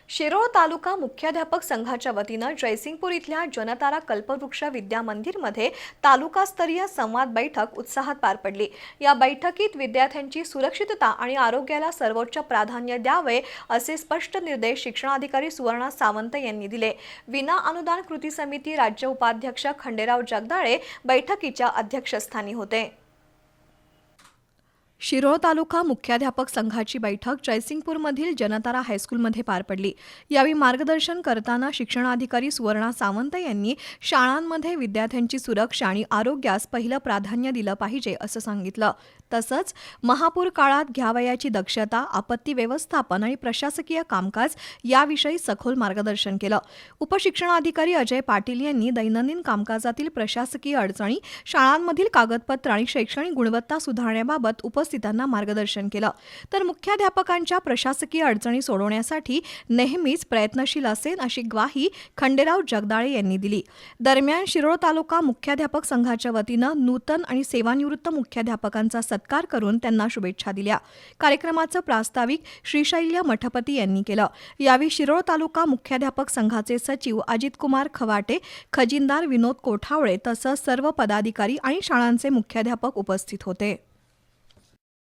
शिरोळ तालुका मुख्याध्यापक संघाच्या वतीनं जयसिंगपूर इथल्या जनतारा कल्पवृक्ष विद्या मंदिरमध्ये तालुकास्तरीय संवाद बैठक उत्साहात पार पडली। या बैठकीत विद्यार्थ्यांची सुरक्षितता आणि आरोग्याला सर्वोच्च प्राधान्य द्यावे असे स्पष्ट निर्देश शिक्षणाधिकारी सुवर्णा सावंत यांनी दिले। विना अनुदान कृती समिती राज्य उपाध्यक्ष खंडेराव जगदाळे बैठकीच्या अध्यक्षस्थानी होते। शिरोळ तालुका मुख्याध्यापक संघाची बैठक जयसिंगपूरमधील जनतारा हायस्कूलमध्ये पार पडली। यावेळी मार्गदर्शन करताना शिक्षणाधिकारी सुवर्णा सावंत यांनी शाळांमध्ये विद्यार्थ्यांची सुरक्षा आणि आरोग्यास पहिलं प्राधान्य दिलं पाहिजे असं सांगितलं। तसंच महापूर काळात घ्यावयाची दक्षता, आपत्ती व्यवस्थापन आणि प्रशासकीय कामकाज याविषयी सखोल मार्गदर्शन केलं। उपशिक्षणाधिकारी अजय पाटील यांनी दैनंदिन कामकाजातील प्रशासकीय अडचणी, शाळांमधील कागदपत्र आणि शैक्षणिक गुणवत्ता सुधारण्याबाबत उपस्थितांना मार्गदर्शन केलं। तर मुख्याध्यापकांच्या प्रशासकीय अडचणी सोडवण्यासाठी नेहमीच प्रयत्नशील असेल अशी ग्वाही खंडेराव जगदाळे यांनी दिली। दरम्यान शिरोळ तालुका मुख्याध्यापक संघाच्या वतीनं नूतन आणि सेवानिवृत्त मुख्याध्यापकांचा सत्कार करून त्यांना शुभेच्छा दिल्या। कार्यक्रमाचं प्रास्ताविक श्रीशैल्य मठपती यांनी केलं। यावेळी शिरोळ तालुका मुख्याध्यापक संघाचे सचिव अजित कुमार खवाटे, खजिनदार विनोद कोठावळे तसंच सर्व पदाधिकारी आणि शाळांचे मुख्याध्यापक उपस्थित होते।